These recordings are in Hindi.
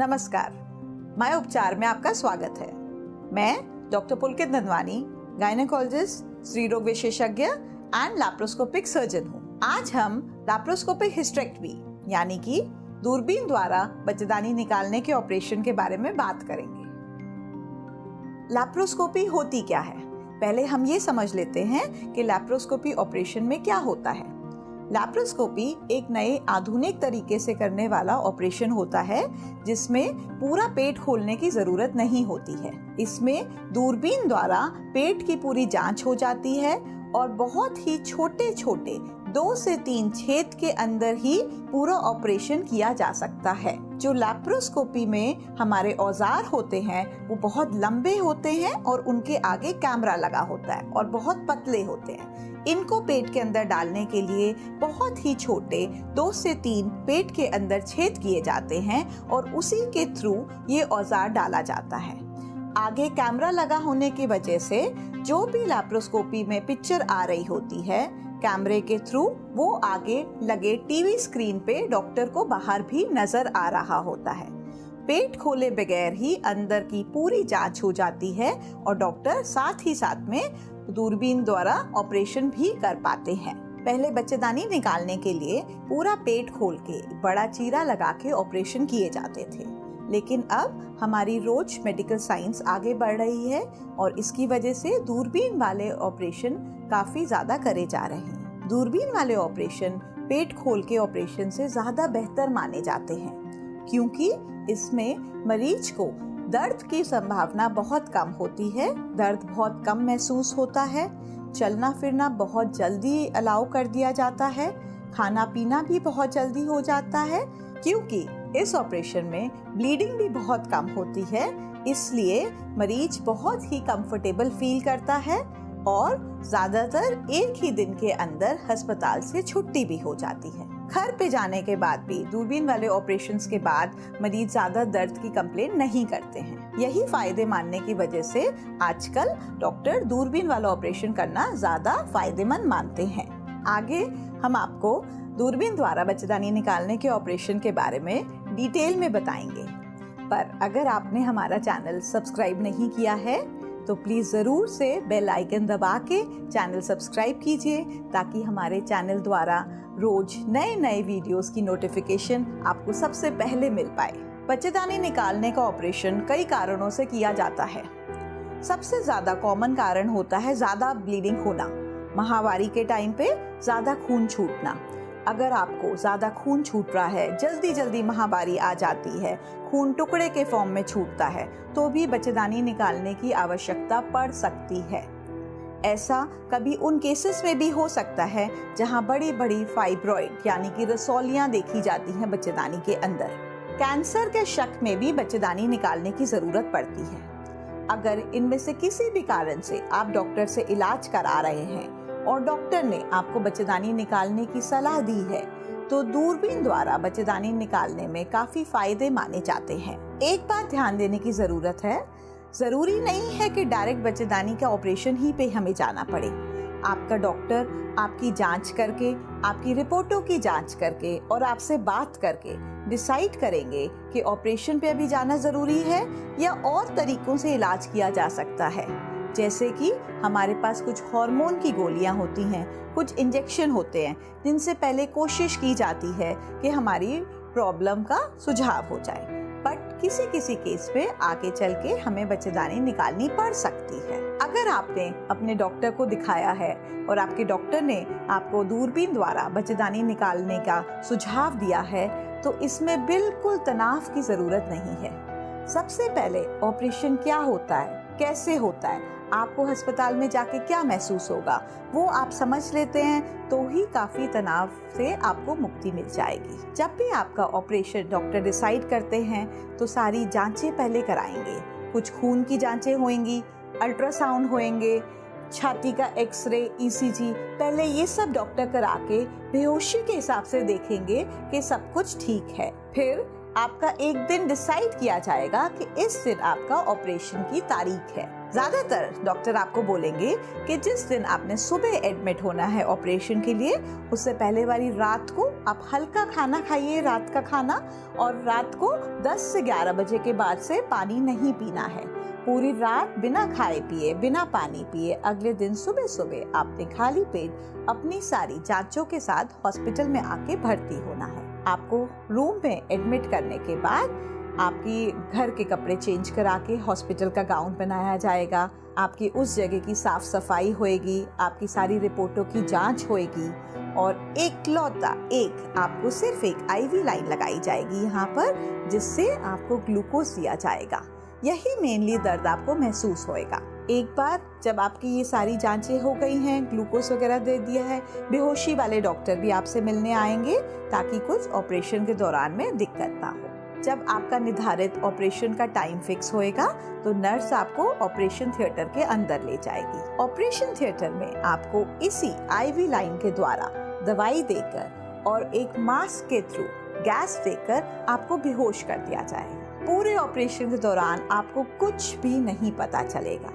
नमस्कार, माय उपचार में आपका स्वागत है। मैं डॉक्टर पुलकित नंदवानी, गायनेकोलॉजिस्ट, स्त्री रोग विशेषज्ञ एंड लैप्रोस्कोपिक सर्जन हूँ। आज हम लैप्रोस्कोपिक हिस्टेरेक्टमी यानी कि दूरबीन द्वारा बच्चेदानी निकालने के ऑपरेशन के बारे में बात करेंगे। लैप्रोस्कोपी होती क्या है? पहले हम ये समझ लेते हैं कि लैप्रोस्कोपी ऑपरेशन में क्या होता है। लैप्रोस्कोपी एक नए आधुनिक तरीके से करने वाला ऑपरेशन होता है जिसमें पूरा पेट खोलने की जरूरत नहीं होती है। इसमें दूरबीन द्वारा पेट की पूरी जांच हो जाती है और बहुत ही छोटे छोटे 2 से 3 छेद के अंदर ही पूरा ऑपरेशन किया जा सकता है। जो लैप्रोस्कोपी में हमारे औजार होते हैं वो बहुत लंबे होते हैं और उनके आगे कैमरा लगा होता है और बहुत पतले होते हैं। इनको पेट के अंदर डालने के लिए बहुत ही छोटे 2 से 3 पेट के अंदर छेद किए जाते हैं और उसी के थ्रू ये औजार डाला जाता है। आगे कैमरा लगा होने की वजह से जो भी लैप्रोस्कोपी में पिक्चर आ रही होती है, कैमरे के थ्रू वो आगे लगे टीवी स्क्रीन पे डॉक्टर को बाहर भी नजर आ रहा होता है। पेट खोले बगैर ही अंदर की पूरी जांच हो जाती है और डॉक्टर साथ ही साथ में दूरबीन द्वारा ऑपरेशन भी कर पाते हैं। पहले बच्चेदानी निकालने के लिए पूरा पेट खोल के बड़ा चीरा लगा के ऑपरेशन किए जाते थे, लेकिन अब हमारी रोज मेडिकल साइंस आगे बढ़ रही है और इसकी वजह से दूरबीन वाले ऑपरेशन काफी ज्यादा करे जा रहे हैं। दूरबीन वाले ऑपरेशन पेट खोल के ऑपरेशन से ज्यादा बेहतर माने जाते हैं क्योंकि इसमें मरीज को दर्द की संभावना बहुत कम होती है, दर्द बहुत कम महसूस होता है, चलना फिरना बहुत जल्दी अलाउ कर दिया जाता है, खाना पीना भी बहुत जल्दी हो जाता है। क्योंकि इस ऑपरेशन में ब्लीडिंग भी बहुत कम होती है, इसलिए मरीज बहुत ही कंफर्टेबल फील करता है और ज्यादातर एक ही दिन के अंदर अस्पताल से छुट्टी भी हो जाती है। घर पे जाने के बाद भी दूरबीन वाले ऑपरेशंस के बाद मरीज ज्यादा दर्द की कंप्लेन नहीं करते हैं। यही फायदे मानने की वजह से आजकल डॉक्टर दूरबीन वाला ऑपरेशन करना ज्यादा फायदेमंद मानते हैं। आगे हम आपको दूरबीन द्वारा बच्चेदानी निकालने के ऑपरेशन के बारे में डिटेल में बताएंगे, पर अगर आपने हमारा चैनल सब्सक्राइब नहीं किया है तो प्लीज जरूर से बेल आइकन दबा के चैनल सब्सक्राइब कीजिए ताकि हमारे चैनल द्वारा रोज नए नए वीडियोस की नोटिफिकेशन आपको सबसे पहले मिल पाए। बच्चेदानी निकालने का ऑपरेशन कई कारणों से किया जाता है। सबसे ज्यादा कॉमन कारण होता है ज्यादा ब्लीडिंग होना, माहवारी के टाइम पे ज्यादा खून छूटना। अगर आपको ज्यादा खून छूट रहा है, जल्दी जल्दी माहवारी आ जाती है, खून टुकड़े के फॉर्म में छूटता है, तो भी बच्चेदानी निकालने की आवश्यकता पड़ सकती है। ऐसा कभी उन केसेस में भी हो सकता है जहां बड़ी बड़ी फाइब्रॉइड यानी कि रसौलियां देखी जाती हैं बच्चेदानी के अंदर। कैंसर के शक में भी बच्चेदानी निकालने की जरूरत पड़ती है। अगर इनमें से किसी भी कारण से आप डॉक्टर से इलाज करा रहे हैं और डॉक्टर ने आपको बच्चेदानी निकालने की सलाह दी है तो दूरबीन द्वारा बच्चेदानी निकालने में काफी फायदे माने जाते हैं। एक बात ध्यान देने की जरूरत है, जरूरी नहीं है कि डायरेक्ट बच्चेदानी का ऑपरेशन ही पे हमें जाना पड़े। आपका डॉक्टर आपकी जांच करके, आपकी रिपोर्टों की जांच करके और आपसे बात करके डिसाइड करेंगे कि ऑपरेशन पे अभी जाना जरूरी है या और तरीकों से इलाज किया जा सकता है। जैसे कि हमारे पास कुछ हार्मोन की गोलियां होती हैं, कुछ इंजेक्शन होते हैं जिनसे पहले कोशिश की जाती है कि हमारी प्रॉब्लम का सुझाव हो जाए, बट किसी किसी केस पे आगे चल के हमें बच्चेदानी निकालनी पड़ सकती है। अगर आपने अपने डॉक्टर को दिखाया है और आपके डॉक्टर ने आपको दूरबीन द्वारा बच्चेदानी निकालने का सुझाव दिया है तो इसमें बिल्कुल तनाव की जरूरत नहीं है। सबसे पहले ऑपरेशन क्या होता है, कैसे होता है, आपको अस्पताल में जाके क्या महसूस होगा, वो आप समझ लेते हैं तो ही काफी तनाव से आपको मुक्ति मिल जाएगी। जब भी आपका ऑपरेशन डॉक्टर डिसाइड करते हैं तो सारी जांचें पहले कराएंगे। कुछ खून की जांचें होंगी, अल्ट्रासाउंड होंगे, छाती का एक्सरे, ईसीजी, पहले ये सब डॉक्टर करा के बेहोशी के हिसाब से देखेंगे कि सब कुछ ठीक है। फिर आपका एक दिन डिसाइड किया जाएगा कि इस दिन आपका ऑपरेशन की तारीख है। ज्यादातर डॉक्टर आपको बोलेंगे कि जिस दिन आपने सुबह एडमिट होना है ऑपरेशन के लिए, उससे पहले वाली रात को आप हल्का खाना खाइए, रात का खाना, और रात को 10 से 11 बजे के बाद से पानी नहीं पीना है। पूरी रात बिना खाए पिए, बिना पानी पिए अगले दिन सुबह सुबह आपने खाली पेट अपनी सारी जांचों के साथ हॉस्पिटल में आके भर्ती होना है। आपको रूम में एडमिट करने के बाद आपकी घर के कपड़े चेंज करा के हॉस्पिटल का गाउन बनाया जाएगा। आपकी उस जगह की साफ सफाई होएगी, आपकी सारी रिपोर्टों की जांच होएगी और आपको सिर्फ एक आईवी लाइन लगाई जाएगी यहाँ पर, जिससे आपको ग्लूकोज दिया जाएगा। यही मेनली दर्द आपको महसूस होएगा। एक बार जब आपकी ये सारी जांचें हो गई हैं, ग्लूकोज वगैरह दे दिया है, बेहोशी वाले डॉक्टर भी आपसे मिलने आएंगे ताकि कुछ ऑपरेशन के दौरान में दिक्कत ना हो। जब आपका निर्धारित ऑपरेशन का टाइम फिक्स होएगा तो नर्स आपको ऑपरेशन थिएटर के अंदर ले जाएगी। ऑपरेशन थिएटर में आपको इसी आईवी लाइन के द्वारा दवाई देकर और एक मास्क के थ्रू गैस देकर आपको बेहोश कर दिया जाएगा। पूरे ऑपरेशन के दौरान आपको कुछ भी नहीं पता चलेगा।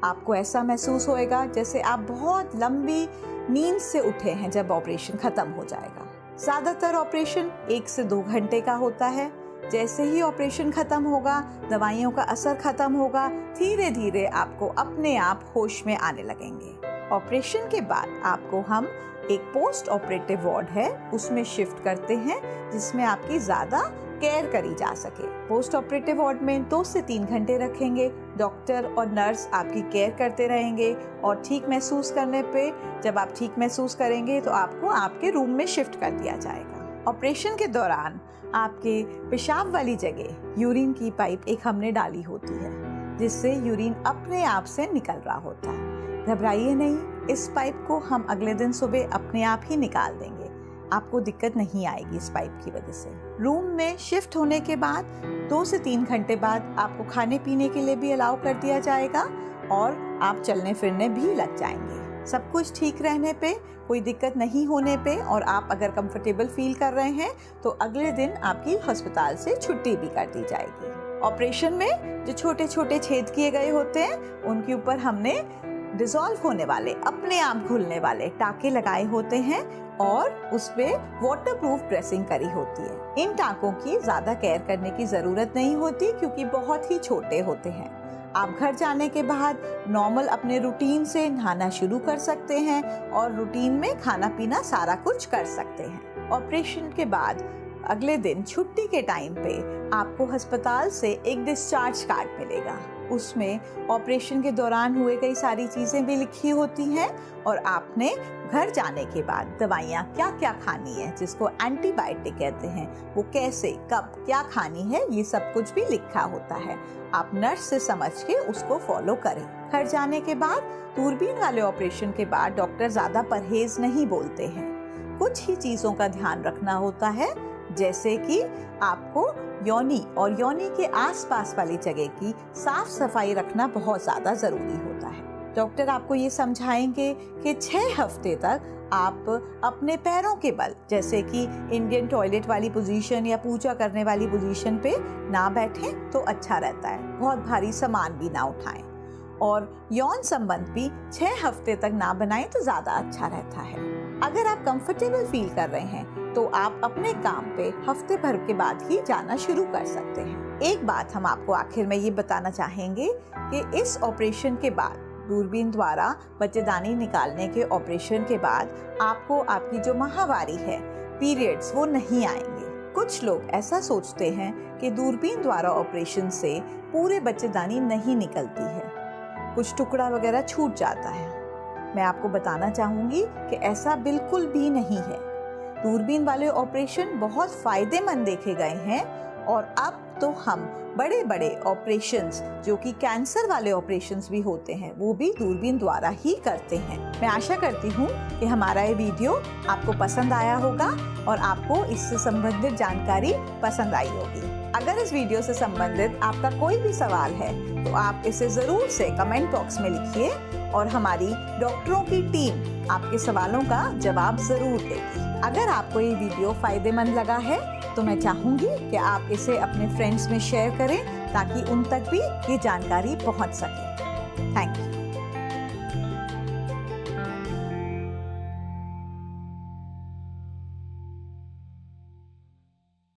आपको ऐसा महसूस होएगा जैसे आप बहुत लंबी नींद से उठे हैं जब ऑपरेशन खत्म हो जाएगा। ज्यादातर ऑपरेशन 1 से 2 घंटे का होता है। जैसे ही ऑपरेशन खत्म होगा, दवाइयों का असर खत्म होगा, धीरे धीरे आपको अपने आप होश में आने लगेंगे। ऑपरेशन के बाद आपको हम एक पोस्ट ऑपरेटिव वार्ड है उसमें शिफ्ट करते हैं, जिसमें आपकी ज्यादा केयर करी जा सके। पोस्ट ऑपरेटिव वार्ड में 2 से 3 घंटे रखेंगे। डॉक्टर और नर्स आपकी केयर करते रहेंगे और ठीक महसूस करने पे, जब आप ठीक महसूस करेंगे तो आपको आपके रूम में शिफ्ट कर दिया जाएगा। ऑपरेशन के दौरान आपके पेशाब वाली जगह यूरिन की पाइप एक हमने डाली होती है, जिससे यूरिन अपने आप से निकल रहा होता है। घबराइए नहीं, इस पाइप को हम अगले दिन सुबह अपने आप ही निकाल देंगे। आपको दिक्कत नहीं आएगी इस पाइप की वजह से। रूम में शिफ्ट होने के बाद 2 से 3 घंटे बाद आपको खाने पीने के लिए भी अलाउ कर दिया जाएगा और आप चलने फिरने भी लग जाएंगे। सब कुछ ठीक रहने पे, कोई दिक्कत नहीं होने पे और आप अगर कंफर्टेबल फील कर रहे हैं तो अगले दिन आपकी अस्पताल से छुट्टी भी कर दी जाएगी। ऑपरेशन में जो छोटे छोटे छेद किए गए होते हैं, उनके ऊपर हमने डिसॉल्व होने वाले, अपने आप घुलने वाले टाँके लगाए होते हैं और उसपे वाटरप्रूफ ड्रेसिंग करी होती है। इन टाँकों की ज्यादा केयर करने की जरूरत नहीं होती क्योंकि बहुत ही छोटे होते हैं। आप घर जाने के बाद नॉर्मल अपने रूटीन से नहाना शुरू कर सकते हैं और रूटीन में खाना पीना सारा कुछ कर सकते हैं। ऑपरेशन के बाद अगले दिन छुट्टी के टाइम पे आपको अस्पताल से एक डिस्चार्ज कार्ड मिलेगा। उसमें ऑपरेशन के दौरान हुए कई सारी चीजें भी लिखी होती हैं और आपने घर जाने के बाद दवाइयाँ क्या क्या खानी है, जिसको एंटीबायोटिक कहते हैं, वो कैसे कब क्या खानी है, ये सब कुछ भी लिखा होता है। आप नर्स से समझ के उसको फॉलो करें। घर जाने के बाद दूरबीन वाले ऑपरेशन के बाद डॉक्टर ज्यादा परहेज नहीं बोलते हैं। कुछ ही चीजों का ध्यान रखना होता है, जैसे कि आपको योनि और योनि के आसपास वाली जगह की साफ सफाई रखना बहुत ज्यादा जरूरी होता है। डॉक्टर आपको ये समझाएंगे कि 6 हफ्ते तक आप अपने पैरों के बल, जैसे कि इंडियन टॉयलेट वाली पोजीशन या पूजा करने वाली पोजीशन पे ना बैठें तो अच्छा रहता है। बहुत भारी सामान भी ना उठाएं और यौन संबंध भी 6 हफ्ते तक ना बनाएं तो ज्यादा अच्छा रहता है। अगर आप कंफर्टेबल फील कर रहे हैं तो आप अपने काम पे हफ्ते भर के बाद ही जाना शुरू कर सकते हैं। एक बात हम आपको आखिर में ये बताना चाहेंगे कि इस ऑपरेशन के बाद, दूरबीन द्वारा बच्चेदानी निकालने के ऑपरेशन के बाद आपको आपकी जो माहवारी है, पीरियड्स, वो नहीं आएंगे। कुछ लोग ऐसा सोचते हैं कि दूरबीन द्वारा ऑपरेशन से पूरे बच्चेदानी नहीं निकलती है, कुछ टुकड़ा वगैरह छूट जाता है। मैं आपको बताना चाहूंगी कि ऐसा बिल्कुल भी नहीं है। दूरबीन वाले ऑपरेशन बहुत फायदेमंद देखे गए हैं और अब तो हम बड़े बड़े ऑपरेशंस, जो कि कैंसर वाले ऑपरेशंस भी होते हैं, वो भी दूरबीन द्वारा ही करते हैं। मैं आशा करती हूँ कि हमारा ये वीडियो आपको पसंद आया होगा और आपको इससे संबंधित जानकारी पसंद आई होगी। अगर इस वीडियो से संबंधित आपका कोई भी सवाल है तो आप इसे जरूर से कमेंट बॉक्स में लिखिए और हमारी डॉक्टरों की टीम आपके सवालों का जवाब जरूर देगी। अगर आपको ये वीडियो फायदेमंद लगा है तो मैं चाहूँगी कि आप इसे अपने फ्रेंड्स में शेयर करें ताकि उन तक भी ये जानकारी पहुँच सके। Thank you.